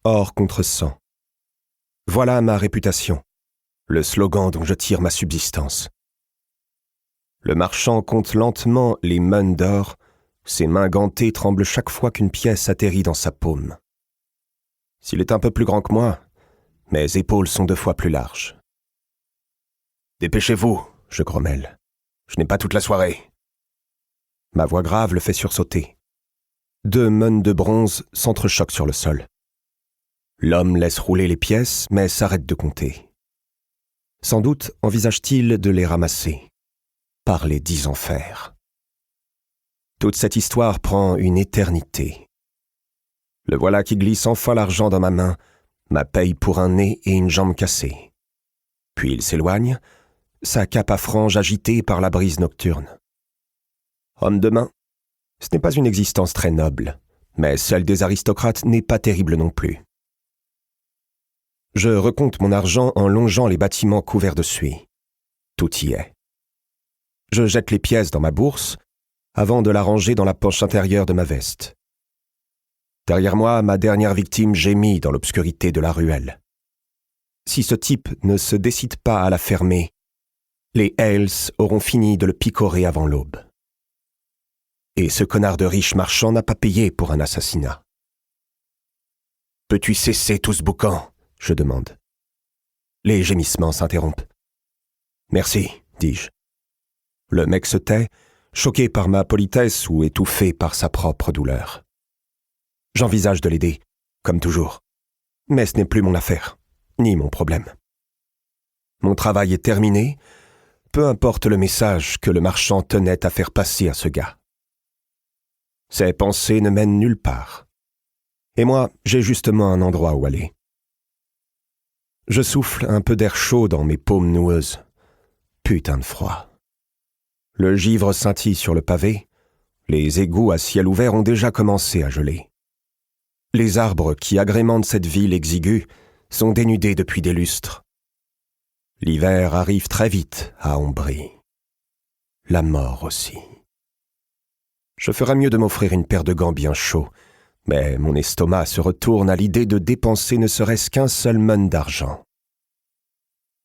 or contre sang. Voilà ma réputation, le slogan dont je tire ma subsistance. Le marchand compte lentement les mânes d'or, ses mains gantées tremblent chaque fois qu'une pièce atterrit dans sa paume. S'il est un peu plus grand que moi, mes épaules sont 2 fois plus larges. « Dépêchez-vous !» je grommelle. « Je n'ai pas toute la soirée. » Ma voix grave le fait sursauter. 2 mânes de bronze s'entrechoquent sur le sol. L'homme laisse rouler les pièces, mais s'arrête de compter. Sans doute envisage-t-il de les ramasser, par les 10 enfers. Toute cette histoire prend une éternité. Le voilà qui glisse enfin l'argent dans ma main, ma paye pour un nez et une jambe cassée. Puis il s'éloigne, sa cape à franges agitée par la brise nocturne. Homme de main, ce n'est pas une existence très noble, mais celle des aristocrates n'est pas terrible non plus. Je recompte mon argent en longeant les bâtiments couverts de suie. Tout y est. Je jette les pièces dans ma bourse, avant de la ranger dans la poche intérieure de ma veste. Derrière moi, ma dernière victime gémit dans l'obscurité de la ruelle. Si ce type ne se décide pas à la fermer, les Hales auront fini de le picorer avant l'aube. Et ce connard de riche marchand n'a pas payé pour un assassinat. « Peux-tu cesser tout ce boucan ?» je demande. Les gémissements s'interrompent. « Merci, dis-je. » Le mec se tait, choqué par ma politesse ou étouffé par sa propre douleur. J'envisage de l'aider, comme toujours. Mais ce n'est plus mon affaire, ni mon problème. Mon travail est terminé, peu importe le message que le marchand tenait à faire passer à ce gars. Ses pensées ne mènent nulle part. Et moi, j'ai justement un endroit où aller. Je souffle un peu d'air chaud dans mes paumes noueuses. Putain de froid. Le givre scintille sur le pavé. Les égouts à ciel ouvert ont déjà commencé à geler. Les arbres qui agrémentent cette ville exiguë sont dénudés depuis des lustres. L'hiver arrive très vite à Ombrie. La mort aussi. Je ferais mieux de m'offrir une paire de gants bien chauds, mais mon estomac se retourne à l'idée de dépenser ne serait-ce qu'un seul mâne d'argent.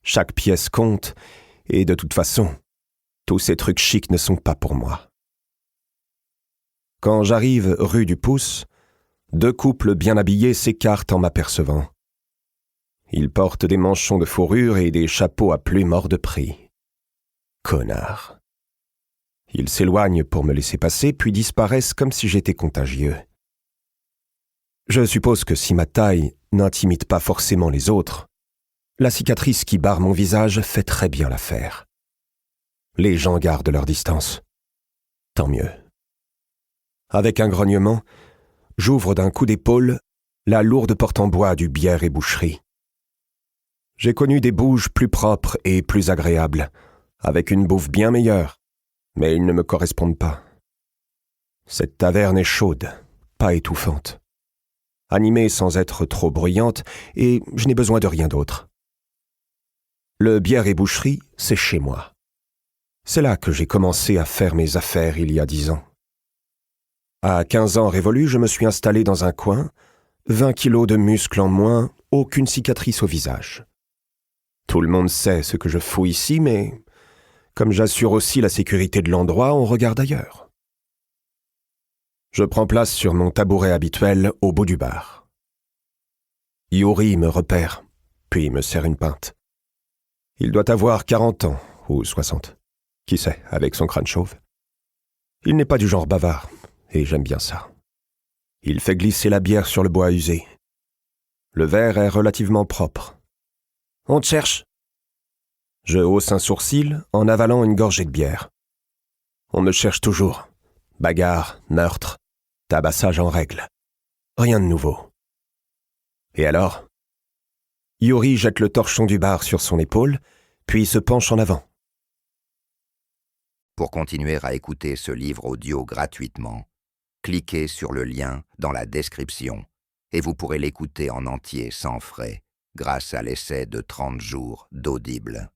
Chaque pièce compte, et de toute façon, tous ces trucs chics ne sont pas pour moi. Quand j'arrive rue du Pouce, 2 couples bien habillés s'écartent en m'apercevant. Ils portent des manchons de fourrure et des chapeaux à plumes hors de prix. Connards. Ils s'éloignent pour me laisser passer, puis disparaissent comme si j'étais contagieux. Je suppose que si ma taille n'intimide pas forcément les autres, la cicatrice qui barre mon visage fait très bien l'affaire. Les gens gardent leur distance. Tant mieux. Avec un grognement, j'ouvre d'un coup d'épaule la lourde porte en bois du bière et boucherie. J'ai connu des bouges plus propres et plus agréables, avec une bouffe bien meilleure, mais ils ne me correspondent pas. Cette taverne est chaude, pas étouffante. Animée sans être trop bruyante, et je n'ai besoin de rien d'autre. Le bière et boucherie, c'est chez moi. C'est là que j'ai commencé à faire mes affaires il y a 10 ans. À 15 ans révolus, je me suis installé dans un coin, 20 kilos de muscles en moins, aucune cicatrice au visage. Tout le monde sait ce que je fous ici, mais comme j'assure aussi la sécurité de l'endroit, on regarde ailleurs. Je prends place sur mon tabouret habituel au bout du bar. Yuri me repère, puis me sert une pinte. Il doit avoir 40 ans, ou 60. Qui sait, avec son crâne chauve. Il n'est pas du genre bavard, et j'aime bien ça. Il fait glisser la bière sur le bois usé. Le verre est relativement propre. « On te cherche !» Je hausse un sourcil en avalant une gorgée de bière. On me cherche toujours. Bagarre, meurtre, tabassage en règle. Rien de nouveau. Et alors ? Yuri jette le torchon du bar sur son épaule, puis se penche en avant. Pour continuer à écouter ce livre audio gratuitement, cliquez sur le lien dans la description et vous pourrez l'écouter en entier sans frais grâce à l'essai de 30 jours d'Audible.